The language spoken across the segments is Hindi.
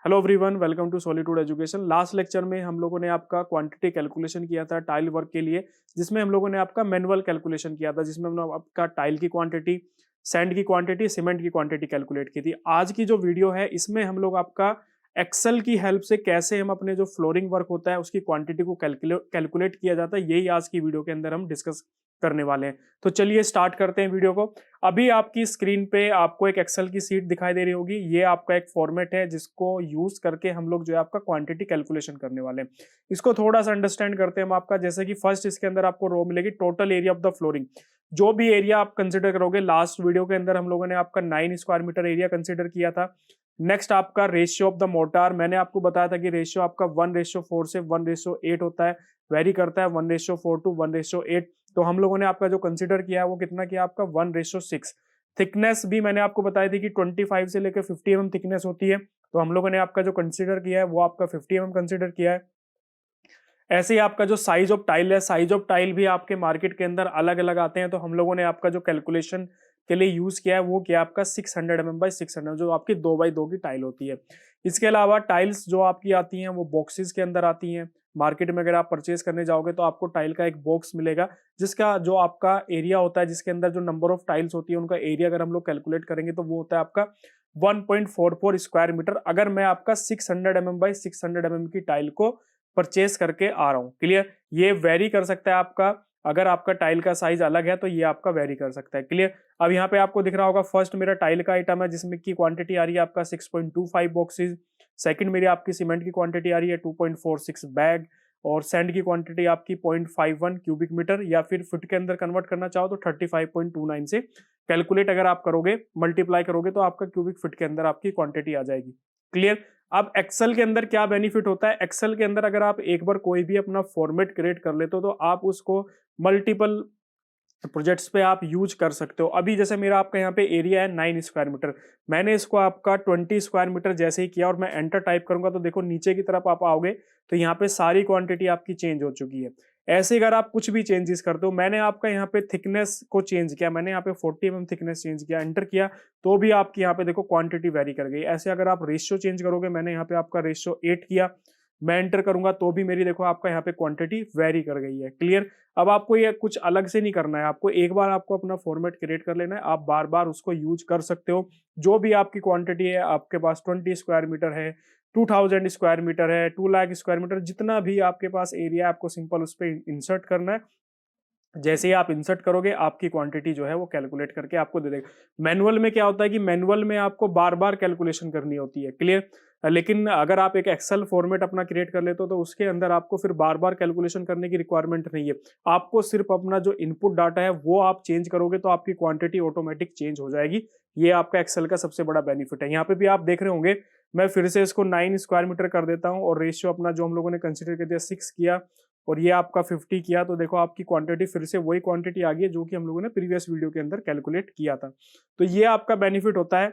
Hello everyone, welcome to solitude education. Last lecture में हम लोगों ने आपका क्वांटिटी कैलकुलेशन किया था टाइल वर्क के लिए, जिसमें हम लोगों ने आपका मैनुअल कैलकुलेशन किया था, जिसमें हमने आपका टाइल की क्वांटिटी, सैंड की क्वांटिटी, सीमेंट की क्वांटिटी कैलकुलेट की थी। आज की जो वीडियो है इसमें हम लोग आपका एक्सेल की हेल्प से कैसे हम अपने जो फ्लोरिंग वर्क होता है उसकी क्वांटिटी को कैलकुलेट किया जाता है, यही आज की वीडियो के अंदर हम डिस्कस करने वाले हैं। तो चलिए स्टार्ट करते हैं वीडियो को। अभी आपकी स्क्रीन पे आपको एक एक्सेल की सीट दिखाई दे रही होगी। ये आपका एक फॉर्मेट है जिसको यूज करके हम लोग जो है आपका क्वांटिटी कैलकुलेशन करने वाले हैं। इसको थोड़ा सा अंडरस्टैंड करते हैं हम आपका। जैसे कि फर्स्ट इसके अंदर आपको रो मिलेगी total area of the flooring. जो भी एरिया आप कंसिडर करोगे, लास्ट वीडियो के अंदर हम लोगों ने आपका 9 स्क्वायर मीटर एरिया कंसिडर किया था। नेक्स्ट आपका रेशियो ऑफ द मोर्टार, मैंने आपको बताया था कि रेशियो आपका 1:4 से 1:8 होता है, वेरी करता है 1:4 टू 1:8। तो हम लोगों ने आपका जो कंसिडर किया है वो कितना किया आपका 1:6। थिकनेस भी मैंने आपको बताई थी कि 25 से लेकर 50 थिकनेस होती है, तो हम लोगों ने आपका जो कंसिडर किया है वो आपका 50 कंसिडर किया है। ऐसे ही आपका जो साइज ऑफ टाइल है, साइज ऑफ टाइल भी आपके मार्केट के अंदर अलग अलग आते हैं, तो हम लोगों ने आपका जो कैलकुलेशन के लिए यूज किया है वो किया आपका 600 mm x 600, जो आपकी 2x2 की टाइल होती है। इसके अलावा टाइल्स जो आपकी आती हैं वो बॉक्सेस के अंदर आती हैं। मार्केट में अगर आप परचेज करने जाओगे तो आपको टाइल का एक बॉक्स मिलेगा, जिसका जो आपका एरिया होता है, जिसके अंदर जो नंबर ऑफ टाइल्स होती है उनका एरिया अगर हम लोग कैलकुलेट करेंगे तो वो होता है आपका 1.44 स्क्वायर मीटर। अगर मैं आपका 600 mm x 600 mm की टाइल को परचेस करके आ रहा हूँ, क्लियर। ये वेरी कर सकता है आपका, अगर आपका टाइल का साइज अलग है तो ये आपका वेरी कर सकता है, क्लियर। अब यहाँ पे आपको दिख रहा होगा, फर्स्ट मेरा टाइल का आइटम है जिसमें की क्वांटिटी आ रही है आपका 6.25 बॉक्सेस। सेकंड मेरी आपकी सीमेंट की क्वांटिटी आ रही है 2.46 बैग, और सैंड की क्वांटिटी आपकी 0.51 क्यूबिक मीटर, या फिर फुट के अंदर कन्वर्ट करना चाहो तो 35.29 से कैलकुलेट अगर आप करोगे, मल्टीप्लाई करोगे तो आपका क्यूबिक फुट के अंदर आपकी क्वांटिटी आ जाएगी, क्लियर। अब एक्सेल के अंदर क्या बेनिफिट होता है, एक्सेल के अंदर अगर आप एक बार कोई भी अपना फॉर्मेट क्रिएट कर लेते हो तो आप उसको मल्टीपल प्रोजेक्ट्स पे आप यूज कर सकते हो। अभी जैसे मेरा आपका यहाँ पे एरिया है 9 स्क्वायर मीटर, मैंने इसको आपका 20 स्क्वायर मीटर जैसे ही किया और मैं एंटर टाइप करूंगा तो देखो नीचे की तरफ आप आओगे तो यहाँ पे सारी क्वांटिटी आपकी चेंज हो चुकी है। ऐसे अगर आप कुछ भी चेंजेस करते हो, मैंने आपका यहाँ पे थिकनेस को चेंज किया, मैंने यहाँ पे 40 mm थिकनेस चेंज किया, एंटर किया तो भी आपकी यहाँ पे देखो क्वांटिटी वेरी कर गई। ऐसे अगर आप रेशियो चेंज करोगे, मैंने यहाँ पे आपका रेशियो 8 किया, मैं एंटर करूंगा तो भी मेरी देखो आपका यहाँ पे क्वांटिटी वेरी कर गई है, क्लियर। अब आपको ये कुछ अलग से नहीं करना है, आपको एक बार आपको अपना फॉर्मेट क्रिएट कर लेना है, आप बार बार उसको यूज कर सकते हो। जो भी आपकी क्वांटिटी है, आपके पास 20 स्क्वायर मीटर है, 2000 स्क्वायर मीटर है, 2 लाख स्क्वायर मीटर, जितना भी आपके पास एरिया है आपको सिंपल उस पर इंसर्ट करना है। जैसे ही आप इंसर्ट करोगे आपकी क्वांटिटी जो है वो कैलकुलेट करके आपको दे देगा। मैनुअल में क्या होता है कि मैनुअल में आपको बार बार कैलकुलेशन करनी होती है, क्लियर। लेकिन अगर आप एक एक्सेल फॉर्मेट अपना क्रिएट कर लेते हो तो उसके अंदर आपको फिर बार बार कैलकुलेशन करने की रिक्वायरमेंट नहीं है। आपको सिर्फ अपना जो इनपुट डाटा है वो आप चेंज करोगे तो आपकी क्वांटिटी ऑटोमेटिक चेंज हो जाएगी। ये आपका एक्सेल का सबसे बड़ा बेनिफिट है। यहाँ पे भी आप देख रहे होंगे, मैं फिर से इसको 9 स्क्वायर मीटर कर देता हूँ और रेशियो अपना जो हम लोगों ने कंसिडर कर दिया 6 किया, और ये आपका 50 किया, तो देखो आपकी क्वांटिटी फिर से वही क्वांटिटी आ गई है जो कि हम लोगों ने प्रीवियस वीडियो के अंदर कैलकुलेट किया था। तो ये आपका बेनिफिट होता है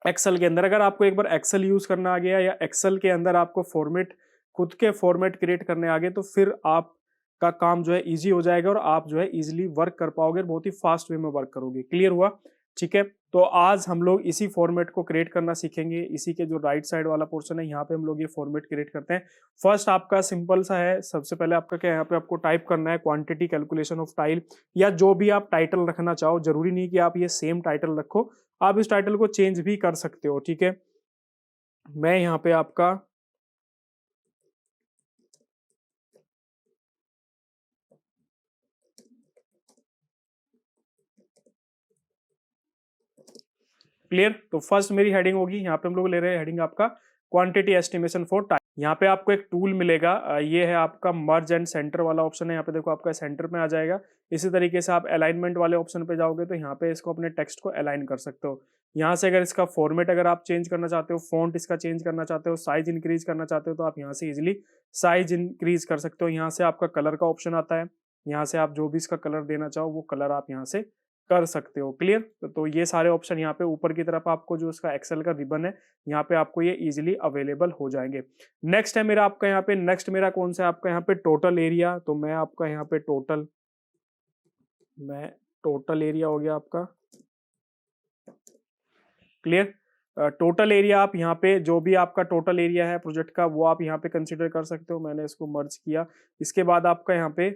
एक्सेल के अंदर। अगर आपको एक बार एक्सेल यूज करना आ गया या एक्सेल के अंदर आपको फॉर्मेट, खुद के फॉर्मेट क्रिएट करने आ गए, तो फिर आपका काम जो है इजी हो जाएगा और आप जो है इजीली वर्क कर पाओगे, बहुत ही फास्ट वे में वर्क करोगे, क्लियर हुआ। ठीक है, तो आज हम लोग इसी फॉर्मेट को क्रिएट करना सीखेंगे। इसी के जो राइट साइड वाला पोर्शन है यहाँ पे हम लोग ये फॉर्मेट क्रिएट करते हैं। फर्स्ट आपका सिंपल सा है, सबसे पहले आपका क्या है, यहाँ पे आपको टाइप करना है क्वांटिटी कैलकुलेशन ऑफ टाइल, या जो भी आप टाइटल रखना चाहो, जरूरी नहीं कि आप ये सेम टाइटल रखो, आप इस टाइटल को चेंज भी कर सकते हो, ठीक है। मैं यहाँ पे आपका क्लियर, तो फर्स्ट मेरी हेडिंग होगी, यहाँ पे हम लोग ले रहे हैं हेडिंग आपका क्वांटिटी एस्टिमेशन फॉर टाइम। यहाँ पे आपको एक टूल मिलेगा, ये है आपका मर्ज एंड सेंटर वाला ऑप्शन है, यहाँ पे देखो आपका सेंटर में आ जाएगा। इसी तरीके से आप अलाइनमेंट वाले ऑप्शन पे जाओगे तो यहाँ पे इसको अपने टेक्स्ट को अलाइन कर सकते हो। यहाँ से अगर इसका फॉर्मेट अगर आप चेंज करना चाहते हो, फॉन्ट इसका चेंज करना चाहते हो, साइज इंक्रीज करना चाहते हो, तो आप यहाँ से इजिली साइज इंक्रीज कर सकते हो। यहाँ से आपका कलर का ऑप्शन आता है, यहाँ से आप जो भी इसका कलर देना चाहो वो कलर आप यहाँ से कर सकते हो, क्लियर। तो ये सारे ऑप्शन यहाँ पे ऊपर की तरफ आपको जो इसका एक्सेल का रिबन है यहाँ पे आपको ये इजीली अवेलेबल हो जाएंगे। नेक्स्ट है मेरा आपका यहाँ पे, नेक्स्ट मेरा कौन सा है आपका यहाँ पे टोटल एरिया, तो मैं आपका यहाँ पे टोटल एरिया हो गया आपका, क्लियर। टोटल एरिया आप यहाँ पे जो भी आपका टोटल एरिया है प्रोजेक्ट का वो आप यहाँ पे कंसिडर कर सकते हो। मैंने इसको मर्ज किया। इसके बाद आपका यहाँ पे,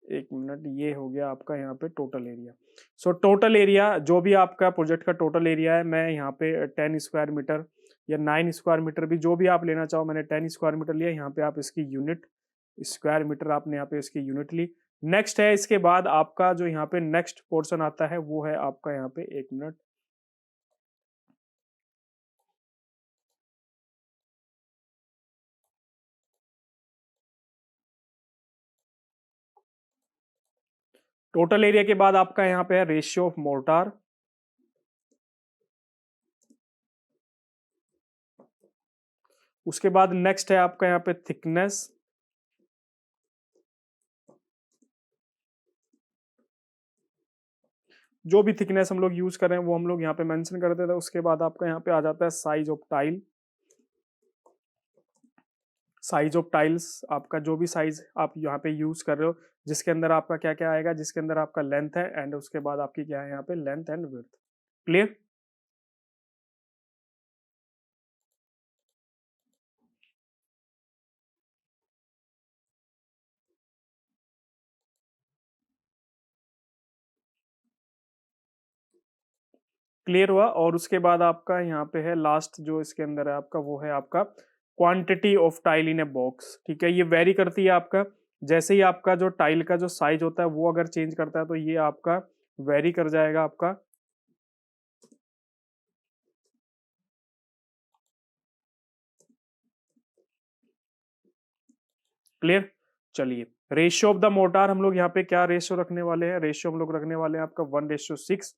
एक मिनट, ये हो गया आपका यहाँ पे total area. So total area जो भी आपका प्रोजेक्ट का टोटल एरिया है, मैं यहाँ पे 10 स्क्वायर मीटर या 9 स्क्वायर मीटर भी जो भी आप लेना चाहो, मैंने 10 स्क्वायर मीटर लिया। यहाँ पे आप इसकी यूनिट स्क्वायर मीटर आपने यहाँ पे इसकी यूनिट ली। नेक्स्ट है, इसके बाद आपका जो यहाँ पे नेक्स्ट पोर्शन आता है वो है आपका यहाँ पे, एक मिनट, टोटल एरिया के बाद आपका यहाँ पे है रेशियो ऑफ मोर्टार। उसके बाद नेक्स्ट है आपका यहाँ पे थिकनेस। जो भी थिकनेस हम लोग यूज कर रहे हैं वो हम लोग यहाँ पे मेंशन करते थे। उसके बाद आपका यहाँ पे आ जाता है size of tile. Size of tiles, आपका जो भी साइज आप यहाँ पे यूज कर रहे हो, जिसके अंदर आपका क्या क्या आएगा, जिसके अंदर आपका लेंथ है एंड उसके बाद आपकी क्या है यहाँ पे length and width. Clear? Clear हुआ? और उसके बाद आपका यहाँ पे है लास्ट जो इसके अंदर है आपका, वो है आपका quantity of tile in a box. ठीक है, ये वेरी करती है आपका, जैसे ही आपका जो टाइल का जो साइज होता है वो अगर चेंज करता है तो ये आपका वेरी कर जाएगा आपका। क्लियर? चलिए, रेशियो ऑफ द मोटार हम लोग यहाँ पे क्या रेशियो रखने वाले हैं? रेशियो हम लोग रखने वाले हैं आपका 1:6।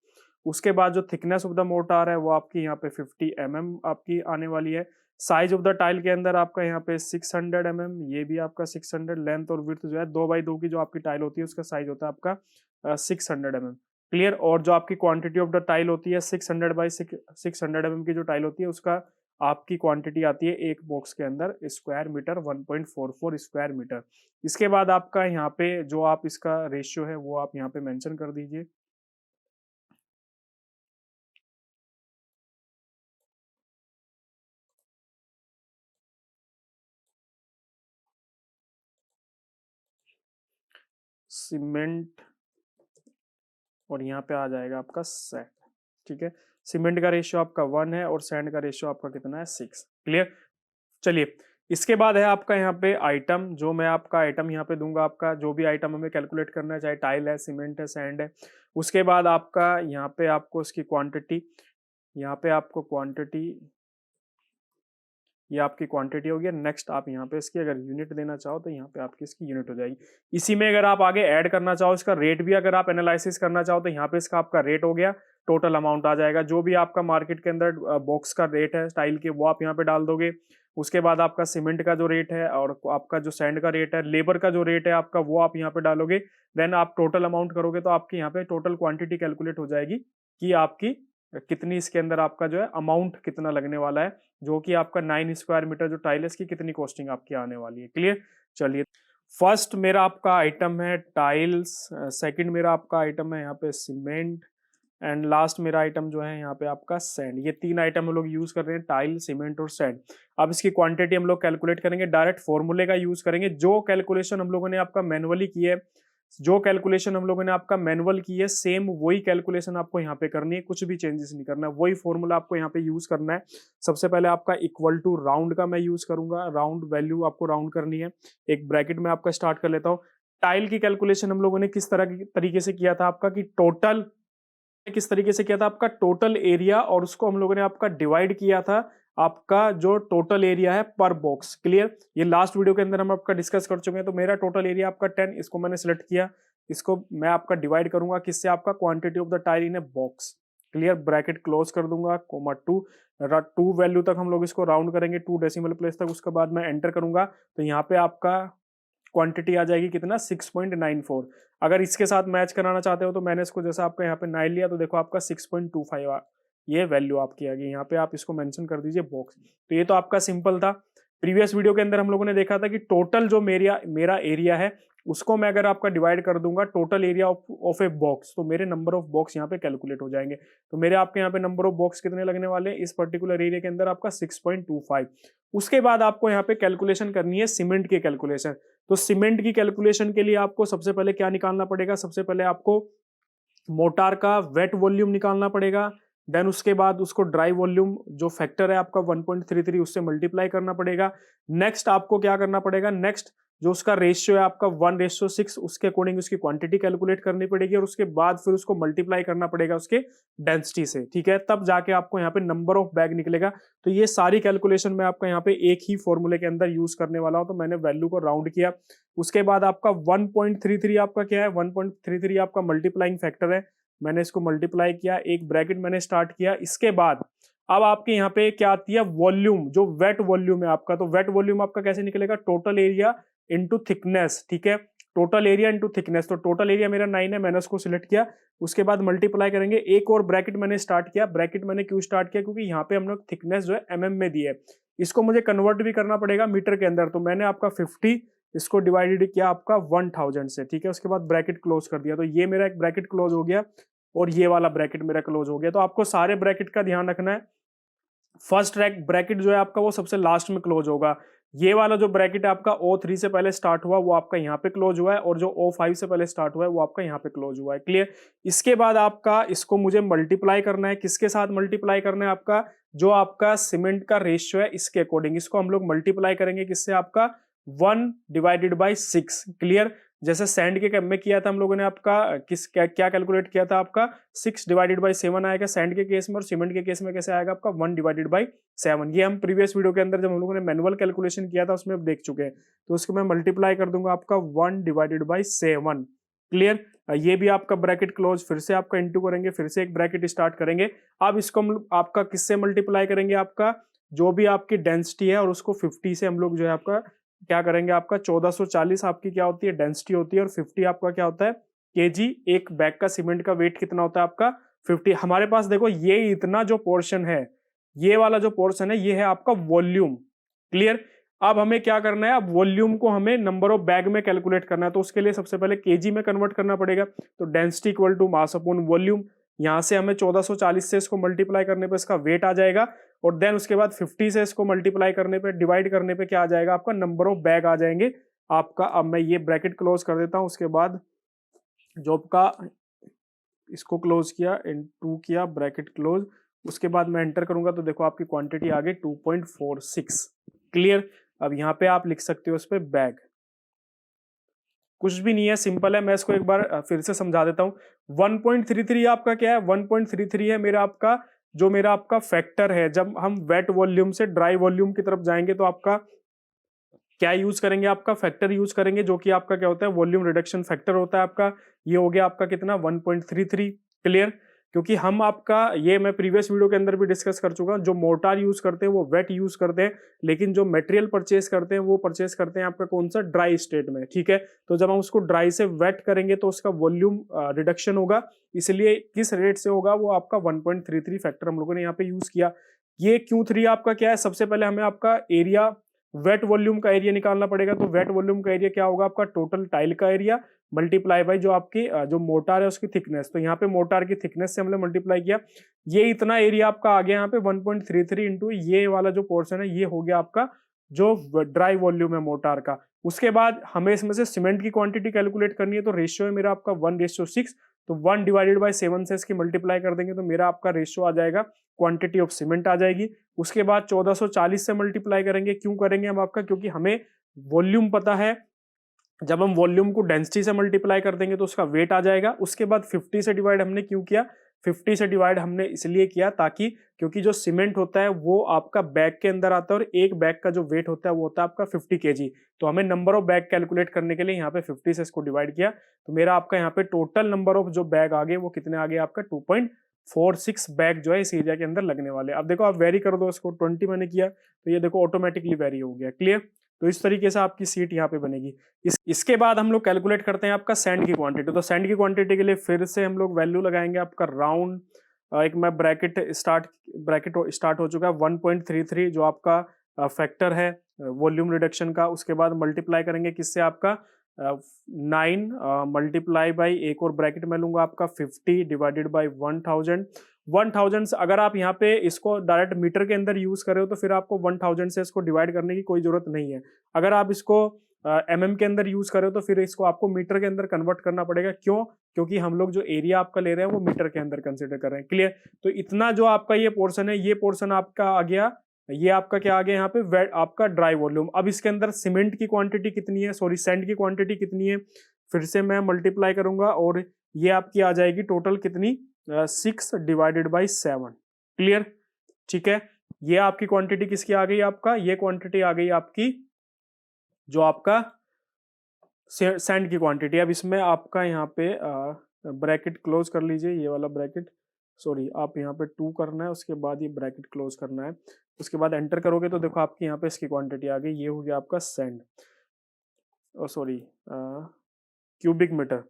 उसके बाद जो थिकनेस ऑफ द मोटार है वो आपकी यहाँ पे 50 mm आपकी आने वाली है। साइज ऑफ द टाइल के अंदर आपका यहाँ पे 600 mm, ये भी आपका 600। लेंथ और विड्थ जो है 2x2 की जो आपकी टाइल होती है उसका साइज होता है आपका 600 mm। क्लियर? और जो आपकी क्वांटिटी ऑफ द टाइल होती है 600 की जो टाइल होती है उसका आपकी क्वांटिटी आती है एक बॉक्स के अंदर स्क्वायर मीटर, 1.44 स्क्वायर मीटर। इसके बाद आपका यहाँ पे जो आप इसका रेशियो है वो आप यहाँ पे मेंशन कर दीजिए। सीमेंट और यहाँ पे आ जाएगा आपका सैंड। ठीक है, सीमेंट का रेशियो आपका 1 है और सैंड का रेशियो आपका कितना है, 6। क्लियर? चलिए, इसके बाद है आपका यहाँ पे आइटम, जो मैं आपका आइटम यहाँ पे दूंगा। आपका जो भी आइटम हमें कैलकुलेट करना है, चाहे टाइल है, सीमेंट है, सैंड है। उसके बाद आपका यहाँ पे आपको इसकी क्वांटिटी, यहाँ पे आपको क्वांटिटी, ये आपकी क्वांटिटी होगी। नेक्स्ट आप यहाँ पे इसकी अगर यूनिट देना चाहो तो यहाँ पे आपकी इसकी यूनिट हो जाएगी। इसी में अगर आप आगे ऐड करना चाहो इसका रेट भी, अगर आप एनालिसिस करना चाहो तो यहाँ पे इसका आपका रेट हो गया, टोटल अमाउंट आ जाएगा। जो भी आपका मार्केट के अंदर बॉक्स का रेट है टाइल के, वो आप यहाँ पे डाल दोगे। उसके बाद आपका सीमेंट का जो रेट है और आपका जो सैंड का रेट है, लेबर का जो रेट है आपका, वो आप यहाँ पे डालोगे। देन आप टोटल अमाउंट करोगे तो आपके यहाँ पे टोटल क्वांटिटी कैलकुलेट हो जाएगी कि आपकी कितनी इसके अंदर आपका जो है अमाउंट कितना लगने वाला है, जो कि आपका 9 स्क्वायर मीटर जो टाइल है इसकी कितनी कॉस्टिंग आपकी आने वाली है। क्लियर? चलिए, फर्स्ट मेरा आपका आइटम है टाइल्स, सेकंड मेरा आपका आइटम है यहाँ पे सीमेंट एंड लास्ट मेरा आइटम जो है यहाँ पे आपका सैंड। ये 3 आइटम हम लोग यूज कर रहे हैं, टाइल, सीमेंट और सैंड। अब इसकी क्वांटिटी हम लोग कैलकुलेट करेंगे, डायरेक्ट फॉर्मूले का यूज करेंगे। जो कैलकुलेशन हम लोगों ने आपका मैनुअली की है, जो कैलकुलेशन हम लोगों ने आपका मैनुअल की है, सेम वही कैलकुलेशन आपको यहाँ पे करनी है, कुछ भी चेंजेस नहीं करना है। वही फॉर्मूला आपको यहाँ पे यूज करना है। सबसे पहले आपका इक्वल टू राउंड का मैं यूज करूंगा, राउंड वैल्यू आपको राउंड करनी है। एक ब्रैकेट में आपका स्टार्ट कर लेता हूँ। टाइल की कैलकुलेशन हम लोगों ने किस तरह की तरीके से किया था आपका, कि टोटल किस तरीके से किया था आपका, टोटल एरिया, और उसको हम लोगों ने आपका डिवाइड किया था आपका जो टोटल एरिया है पर बॉक्स। क्लियर? ये लास्ट वीडियो के अंदर हम आपका डिस्कस कर चुके हैं। तो मेरा टोटल एरिया आपका 10, इसको मैंने सिलेक्ट किया, इसको मैं आपका डिवाइड करूंगा किससे, आपका quantity of the tile in a box. Clear? Bracket close कर दूंगा, कोमा 2, 2 वैल्यू तक हम लोग इसको राउंड करेंगे, 2 डेसिमल प्लेस तक। उसके बाद मैं एंटर करूंगा तो यहाँ पे आपका क्वांटिटी आ जाएगी कितना, 6.94। अगर इसके साथ मैच कराना चाहते हो तो मैंने इसको जैसा आपका यहाँ पे 9 लिया तो देखो आपका 6.25 ये वैल्यू आपकी आ गई। यहाँ पे आप इसको मेंशन कर दीजिए बॉक्स। तो ये तो आपका सिंपल था। प्रीवियस वीडियो के अंदर हम लोगों ने देखा था कि टोटल जो मेरा एरिया है उसको मैं अगर आपका डिवाइड कर दूंगा total area of a box, तो मेरे नंबर ऑफ बॉक्स यहाँ पे कैलकुलेट हो जाएंगे। तो मेरे आपके यहाँ पे नंबर ऑफ बॉक्स कितने लगने वाले हैं इस पर्टिकुलर एरिया के अंदर, आपका 6.25। उसके बाद आपको यहाँ पे कैलकुलेशन करनी है सीमेंट की कैलकुलेशन। तो सीमेंट की कैलकुलेशन के लिए आपको सबसे पहले क्या निकालना पड़ेगा, सबसे पहले आपको मोटार का वेट वॉल्यूम निकालना पड़ेगा। देन उसके बाद उसको ड्राई वॉल्यूम जो फैक्टर है आपका 1.33 उससे मल्टीप्लाई करना पड़ेगा। नेक्स्ट आपको क्या करना पड़ेगा, नेक्स्ट जो उसका रेशियो है आपका 1:6 उसके अकॉर्डिंग उसकी क्वांटिटी कैलकुलेट करनी पड़ेगी और उसके बाद फिर उसको मल्टीप्लाई करना पड़ेगा उसके डेंसिटी से, ठीक है, तब जाके आपको यहाँ पे नंबर ऑफ बैग निकलेगा। तो ये सारी कैलकुलेशन मैं आपका यहाँ पे एक ही फॉर्मूले के अंदर यूज करने वाला हूँ। तो मैंने वैल्यू को राउंड किया, उसके बाद आपका 1.33 आपका क्या है, 1.33 आपका मल्टीप्लाइंग फैक्टर है, मैंने इसको मल्टीप्लाई किया, एक ब्रैकेट मैंने स्टार्ट किया। इसके बाद अब आपके यहाँ पे क्या आती है वॉल्यूम, जो वेट वॉल्यूम है आपका, तो वेट वॉल्यूम आपका कैसे निकलेगा, टोटल एरिया इनटू थिकनेस, ठीक है, टोटल एरिया इनटू थिकनेस। तो टोटल एरिया मेरा 9 है, मैंने उसको सिलेक्ट किया, उसके बाद मल्टीप्लाई करेंगे। एक और ब्रैकेट मैंने स्टार्ट किया, ब्रैकेट मैंने क्यों स्टार्ट किया, क्योंकि यहाँ पे हम लोग थिकनेस जो है mm में दी है, इसको मुझे कन्वर्ट भी करना पड़ेगा मीटर के अंदर। तो मैंने आपका 50 इसको डिवाइडेड किया आपका 1000 से, ठीक है, उसके बाद ब्रैकेट क्लोज कर दिया। तो ये मेरा एक ब्रैकेट क्लोज हो गया और ये वाला ब्रैकेट मेरा क्लोज हो गया। तो आपको सारे ब्रैकेट का ध्यान रखना है, फर्स्ट ब्रैकेट जो है आपका वो सबसे लास्ट में क्लोज होगा। ये वाला जो ब्रैकेट है आपका O3 से पहले स्टार्ट हुआ वो आपका यहाँ पे क्लोज हुआ है, और जो O5 से पहले स्टार्ट हुआ है वो आपका यहाँ पे क्लोज हुआ है, क्लियर। इसके बाद आपका इसको मुझे मल्टीप्लाई करना है, किसके साथ मल्टीप्लाई करना है, आपका जो आपका सीमेंट का रेशियो है इसके अकॉर्डिंग इसको हम लोग मल्टीप्लाई करेंगे, किससे, आपका 1/6, क्लियर। जैसे सैंड के में किया था हम लोगों ने, आपका क्या कैलकुलेट किया था, आपका 6/7 आएगा सैंड के केस में, और सीमेंट के केस में कैसे आएगा आपका 1/7। ये हम प्रीवियस वीडियो के अंदर जब हम लोगों ने मैनुअल कैलकुलेशन किया था उसमें अब देख चुके हैं। तो उसको मैं मल्टीप्लाई कर दूंगा आपका 1/7, क्लियर। ये भी आपका ब्रैकेट क्लोज, फिर से आपका इंटू करेंगे, फिर से एक ब्रैकेट स्टार्ट करेंगे। अब इसको हम आपका किससे मल्टीप्लाई करेंगे, आपका जो भी आपकी डेंसिटी है, और उसको 50 से हम लोग जो है आपका क्या करेंगे, आपका 1440 आपकी क्या होती है डेंसिटी होती है, और 50 आपका क्या होता है केजी। एक बैग का सीमेंट का वेट कितना होता है आपका 50। हमारे पास देखो ये इतना जो पोर्शन है, ये वाला जो पोर्शन है ये है आपका वॉल्यूम, क्लियर। अब हमें क्या करना है, अब वॉल्यूम को हमें नंबर ऑफ बैग में कैलकुलेट करना है। तो उसके लिए सबसे पहले केजी में कन्वर्ट करना पड़ेगा। तो density equal to mass upon volume, यहाँ से हमें 1440 से इसको मल्टीप्लाई करने पे इसका वेट आ जाएगा, और देन उसके बाद 50 से इसको मल्टीप्लाई करने पे डिवाइड करने पे क्या आ जाएगा, आपका नंबर ऑफ बैग आ जाएंगे आपका। अब मैं ये ब्रैकेट क्लोज कर देता हूं, उसके बाद जॉब का इसको क्लोज किया, इनटू किया, ब्रैकेट क्लोज, उसके बाद मैं एंटर करूंगा तो देखो आपकी क्वांटिटी आ गई 2.46, क्लियर। अब यहाँ पे आप लिख सकते हो इस पे बैग, कुछ भी नहीं है, सिंपल है। मैं इसको एक बार फिर से समझा देता हूँ। 1.33 आपका क्या है, 1.33 है मेरा आपका जो मेरा आपका फैक्टर है। जब हम वेट वॉल्यूम से ड्राई वॉल्यूम की तरफ जाएंगे तो आपका क्या यूज करेंगे, आपका फैक्टर यूज करेंगे, जो कि आपका क्या होता है वॉल्यूम रिडक्शन फैक्टर होता है आपका। ये हो गया आपका कितना 1.33, क्लियर। क्योंकि हम आपका ये मैं प्रीवियस वीडियो के अंदर भी डिस्कस कर चुका हूं, जो मोर्टार यूज करते हैं वो वेट यूज करते हैं, लेकिन जो मटेरियल परचेस करते हैं वो परचेस करते हैं आपका कौन सा, ड्राई स्टेट में, ठीक है। तो जब हम उसको ड्राई से वेट करेंगे तो उसका वॉल्यूम रिडक्शन होगा, इसलिए किस रेट से होगा वो आपका 1.33 फैक्टर हम लोगों ने यहाँ पे यूज किया। ये Q3 आपका क्या है, सबसे पहले हमें आपका एरिया वेट वॉल्यूम का एरिया निकालना पड़ेगा। तो वेट वॉल्यूम का एरिया क्या होगा, आपका टोटल टाइल का एरिया मल्टीप्लाई बाय जो आपकी जो मोटार है उसकी थिकनेस। तो यहाँ पे मोटार की थिकनेस से हमने मल्टीप्लाई किया, ये इतना एरिया आपका आ गया यहाँ पे 1.33 इंटू ये वाला जो पोर्शन है ये हो गया आपका जो ड्राई वॉल्यूम है मोटार का। उसके बाद हमें इसमें से सीमेंट की क्वांटिटी कैलकुलेट करनी है। तो रेशियो है मेरा आपका 1:6, तो 1/7 से इसकी मल्टीप्लाई कर देंगे तो मेरा आपका रेशियो आ जाएगा, क्वांटिटी ऑफ सीमेंट आ जाएगी। उसके बाद 1440 से मल्टीप्लाई करेंगे, क्यों करेंगे हम आपका, क्योंकि हमें वॉल्यूम पता है। जब हम वॉल्यूम को डेंसिटी से मल्टीप्लाई कर देंगे तो उसका वेट आ जाएगा। उसके बाद 50 से डिवाइड हमने क्यों किया, 50 से डिवाइड हमने इसलिए किया ताकि क्योंकि जो सीमेंट होता है वो आपका बैग के अंदर आता है, और एक बैग का जो वेट होता है वो होता है आपका 50 kg। तो हमें नंबर ऑफ बैग कैलकुलेट करने के लिए यहाँ पे 50 से इसको डिवाइड किया, तो मेरा आपका यहाँ पे टोटल नंबर ऑफ जो बैग आ गए वो कितने आ गए आपका 2.46 बैग जो है इस एरिया के अंदर लगने वाले। अब देखो आप वेरी कर दो इसको, 20 मैंने किया तो ये देखो ऑटोमेटिकली वेरी हो गया, क्लियर। तो इस तरीके से आपकी सीट यहाँ पे बनेगी। इसके बाद हम लोग कैलकुलेट करते हैं आपका सैंड की क्वांटिटी। तो सैंड की क्वांटिटी के लिए फिर से हम लोग वैल्यू लगाएंगे आपका राउंड, एक मैं ब्रैकेट स्टार्ट हो चुका है 1.33 जो आपका फैक्टर है, वॉल्यूम रिडक्शन का। उसके बाद मल्टीप्लाई करेंगे किससे, आपका 9 मल्टीप्लाई बाई एक और ब्रैकेट में लूंगा आपका 50 डिवाइडेड बाई 1000। 1000 अगर आप यहाँ पे इसको डायरेक्ट मीटर के अंदर यूज कर रहे हो तो फिर आपको 1000 से इसको डिवाइड करने की कोई जरूरत नहीं है। अगर आप इसको एमएम के अंदर यूज कर रहे हो तो फिर इसको आपको मीटर के अंदर कन्वर्ट करना पड़ेगा। क्यों? क्योंकि हम लोग जो एरिया आपका ले रहे हैं वो मीटर के अंदर कंसिडर कर रहे हैं। क्लियर? तो इतना जो आपका ये पोर्शन है, ये पोर्शन आपका आ गया, ये आपका क्या आ गया यहाँ पे, आपका ड्राई वॉल्यूम। अब इसके अंदर सीमेंट की क्वांटिटी कितनी है, सॉरी सैंड की क्वांटिटी कितनी है, फिर से मैं मल्टीप्लाई करूंगा और ये आपकी आ जाएगी टोटल कितनी, 6 डिवाइडेड बाई 7। क्लियर? ठीक है, ये आपकी क्वांटिटी किसकी आ गई, आपका ये क्वांटिटी आ गई आपकी जो आपका सैंड की क्वांटिटी। अब इसमें आपका यहाँ पे ब्रैकेट क्लोज कर लीजिए, ये वाला ब्रैकेट, सॉरी आप यहाँ पे 2 करना है, उसके बाद ये ब्रैकेट क्लोज करना है। उसके बाद एंटर करोगे तो देखो आपकी यहाँ पे इसकी क्वांटिटी आ गई, ये हो गया आपका सैंड, सॉरी क्यूबिक मीटर।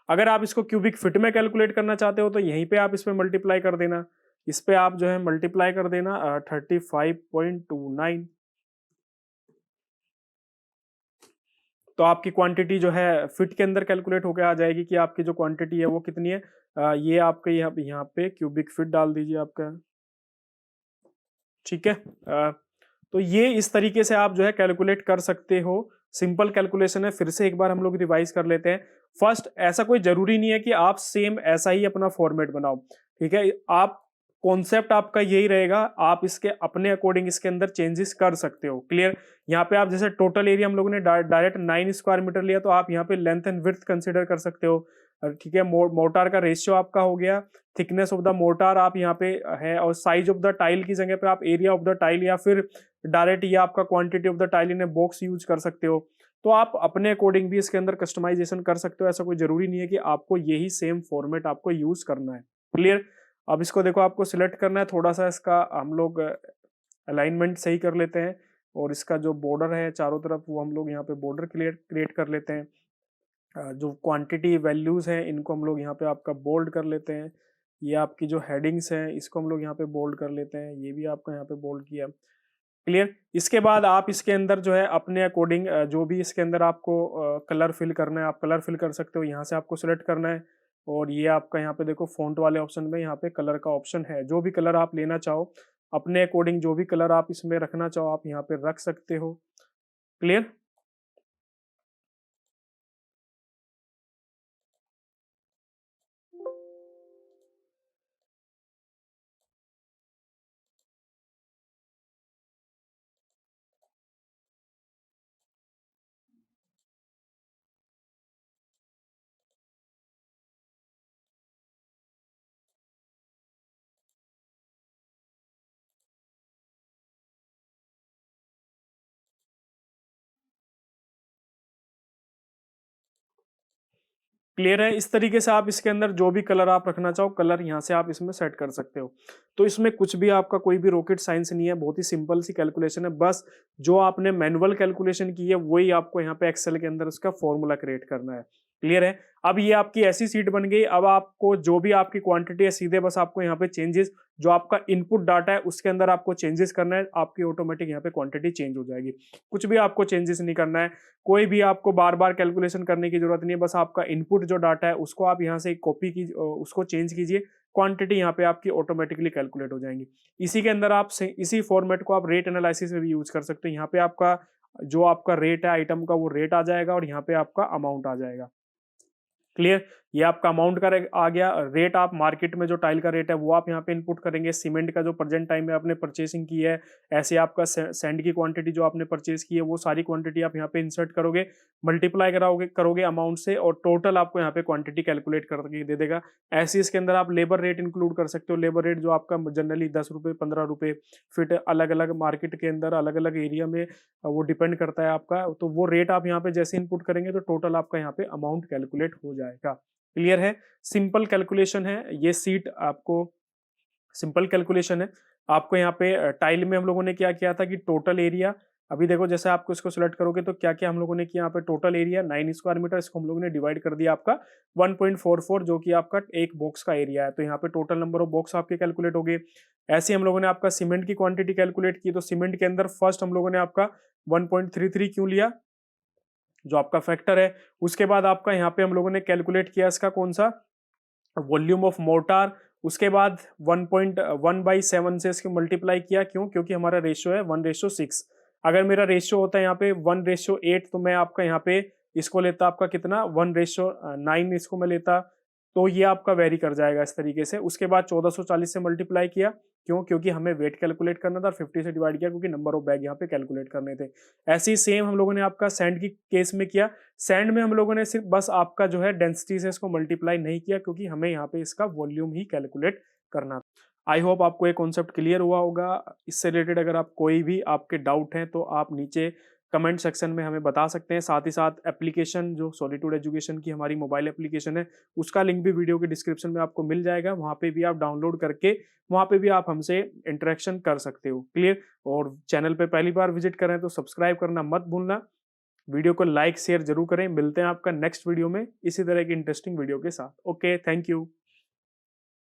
अगर आप इसको क्यूबिक फिट में कैलकुलेट करना चाहते हो तो यहीं पे आप इसमें मल्टीप्लाई कर देना, इस पे आप जो है मल्टीप्लाई कर देना 35.29। तो आपकी क्वांटिटी जो है फिट के अंदर कैलकुलेट होकर आ जाएगी कि आपकी जो क्वांटिटी है वो कितनी है। ये आपके यहाँ पे क्यूबिक फिट डाल दीजिए आपका, ठीक है। तो ये इस तरीके से आप जो है कैलकुलेट कर सकते हो। सिंपल कैलकुलेशन है, फिर से एक बार हम लोग रिवाइज कर लेते हैं। फर्स्ट, ऐसा कोई जरूरी नहीं है कि आप सेम ऐसा ही अपना फॉर्मेट बनाओ, ठीक है। आप कॉन्सेप्ट आपका यही रहेगा, आप इसके अपने अकॉर्डिंग इसके अंदर चेंजेस कर सकते हो। क्लियर? यहाँ पे आप जैसे टोटल एरिया हम लोगों ने डायरेक्ट 9 स्क्वायर मीटर लिया, तो आप यहाँ पे लेंथ एंड विड्थ कंसिडर कर सकते हो, ठीक है। मोर्टार का रेशियो आपका हो गया, थिकनेस ऑफ द मोर्टार आप यहाँ पे है, और साइज ऑफ द टाइल की जगह पे आप एरिया ऑफ द टाइल या फिर डायरेक्ट ये आपका quantity of the tile in box use कर सकते हो। तो आप अपने अकॉर्डिंग भी इसके अंदर कस्टमाइजेशन कर सकते हो, ऐसा कोई जरूरी नहीं है कि आपको यही सेम फॉर्मेट आपको यूज करना है। क्लियर? अब इसको देखो आपको सिलेक्ट करना है, थोड़ा सा इसका हम लोग अलाइनमेंट सही कर लेते हैं, और इसका जो बॉर्डर है चारों तरफ वो हम लोग यहाँ पे बॉर्डर क्रिएट कर लेते हैं। जो क्वांटिटी वैल्यूज हैं इनको हम लोग यहाँ पे आपका बोल्ड कर लेते हैं। ये आपकी जो हेडिंग्स हैं इसको हम लोग यहाँ पे बोल्ड कर लेते हैं, ये भी आपका यहाँ पे बोल्ड किया। क्लियर? इसके बाद आप इसके अंदर जो है अपने अकॉर्डिंग जो भी इसके अंदर आपको कलर फिल करना है, आप कलर फिल कर सकते हो। यहाँ से आपको सिलेक्ट करना है, और ये आपका यहाँ पे देखो फॉन्ट वाले ऑप्शन में यहाँ पे कलर का ऑप्शन है। जो भी कलर आप लेना चाहो अपने अकॉर्डिंग, जो भी कलर आप इसमें रखना चाहो आप यहाँ पे रख सकते हो। क्लियर? क्लियर है? इस तरीके से आप इसके अंदर जो भी कलर आप रखना चाहो कलर यहाँ से आप इसमें सेट कर सकते हो। तो इसमें कुछ भी आपका कोई भी रॉकेट साइंस नहीं है, बहुत ही सिंपल सी कैलकुलेशन है। बस जो आपने मैनुअल कैलकुलेशन की है वही आपको यहाँ पे एक्सेल के अंदर उसका फॉर्मूला क्रिएट करना है। क्लियर है? अब ये आपकी ऐसी सीट बन गई, अब आपको जो भी आपकी क्वांटिटी है सीधे बस आपको यहाँ पे चेंजेस, जो आपका इनपुट डाटा है उसके अंदर आपको चेंजेस करना है, आपकी ऑटोमेटिक यहाँ पे क्वांटिटी चेंज हो जाएगी। कुछ भी आपको चेंजेस नहीं करना है, कोई भी आपको बार बार कैलकुलेशन करने की जरूरत नहीं है। बस आपका इनपुट जो डाटा है उसको आप यहाँ से कॉपी की उसको चेंज कीजिए, क्वांटिटी यहाँ पे आपकी ऑटोमेटिकली कैलकुलेट हो जाएंगी। इसी के अंदर आप इसी फॉर्मेट को आप रेट एनालिसिस में भी यूज कर सकते हो। यहाँ पे आपका जो आपका रेट है आइटम का वो रेट आ जाएगा, और यहाँ पे आपका अमाउंट आ जाएगा। क्लियर? ये आपका अमाउंट का आ गया। रेट आप मार्केट में जो टाइल का रेट है वो आप यहाँ पे इनपुट करेंगे। सीमेंट का जो प्रेजेंट टाइम में आपने परचेसिंग की है, ऐसे आपका सैंड की क्वांटिटी जो आपने परचेस की है वो सारी क्वांटिटी आप यहाँ पे इंसर्ट करोगे, मल्टीप्लाई करोगे अमाउंट से, और टोटल आपको यहाँ पे क्वांटिटी कैलकुलेट करके दे देगा। ऐसे इसके अंदर आप लेबर रेट इंक्लूड कर सकते हो। लेबर रेट जो आपका जनरली 10 रुपये 15 रुपये फिट, अलग अलग मार्केट के अंदर अलग अलग एरिया में वो डिपेंड करता है आपका। तो वो रेट आप यहाँ पे जैसे इनपुट करेंगे तो टोटल आपका यहाँ पे अमाउंट कैलकुलेट हो जाएगा। क्लियर है? सिंपल कैलकुलेशन है ये सीट, आपको सिंपल कैलकुलेशन है। आपको यहाँ पे टाइल में हम लोगों ने क्या किया था कि टोटल एरिया अभी देखो जैसे आपको इसको सिलेक्ट करोगे तो क्या क्या हम लोगों ने किया, यहाँ पे टोटल एरिया 9 स्क्वायर मीटर, इसको हम लोगों ने डिवाइड कर दिया आपका 1.44 जो कि आपका एक बॉक्स का एरिया है, तो यहाँ पे टोटल नंबर ऑफ बॉक्स आपके कैलकुलेट हो गए। ऐसे हम लोगों ने आपका सीमेंट की क्वांटिटी कैलकुलेट की, तो सीमेंट के अंदर फर्स्ट हम लोगों ने आपका 1.33 क्यों लिया, जो आपका फैक्टर है। उसके बाद आपका यहाँ पे हम लोगों ने कैलकुलेट किया इसका कौन सा, वॉल्यूम ऑफ मोर्टार। उसके बाद 1.1/7 से इसको मल्टीप्लाई किया, क्यों, क्योंकि हमारा रेशियो है 1:6। अगर मेरा रेशियो होता है यहाँ पे 1:8 तो मैं आपका यहाँ पे इसको लेता आपका कितना 1:9 इसको मैं लेता, तो ये आपका वेरी कर जाएगा इस तरीके से। उसके बाद 1440 से मल्टीप्लाई किया, क्यों, क्योंकि हमें वेट कैलकुलेट करना था, और 50 से डिवाइड किया क्योंकि नंबर ऑफ बैग यहाँ पे कैलकुलेट करने थे। ऐसे ही सेम हम लोगों ने आपका सैंड की केस में किया। सैंड में हम लोगों ने सिर्फ बस आपका जो है डेंसिटी से इसको मल्टीप्लाई नहीं किया, क्योंकि हमें यहाँ पे इसका वॉल्यूम ही कैलकुलेट करना था। आई होप आपको ये कॉन्सेप्ट क्लियर हुआ होगा। इससे रिलेटेड अगर आप कोई भी आपके डाउट हैं तो आप नीचे कमेंट सेक्शन में हमें बता सकते हैं। साथ ही साथ एप्लीकेशन जो सॉलिट्यूड एजुकेशन की हमारी मोबाइल एप्लीकेशन है, उसका लिंक भी वीडियो के डिस्क्रिप्शन में आपको मिल जाएगा, वहाँ पे भी आप डाउनलोड करके वहाँ पे भी आप हमसे इंटरेक्शन कर सकते हो। क्लियर। और चैनल पे पहली बार विजिट करें तो सब्सक्राइब करना मत भूलना, वीडियो को लाइक शेयर जरूर करें। मिलते हैं आपका नेक्स्ट वीडियो में इसी तरह की इंटरेस्टिंग वीडियो के साथ। Okay, thank you.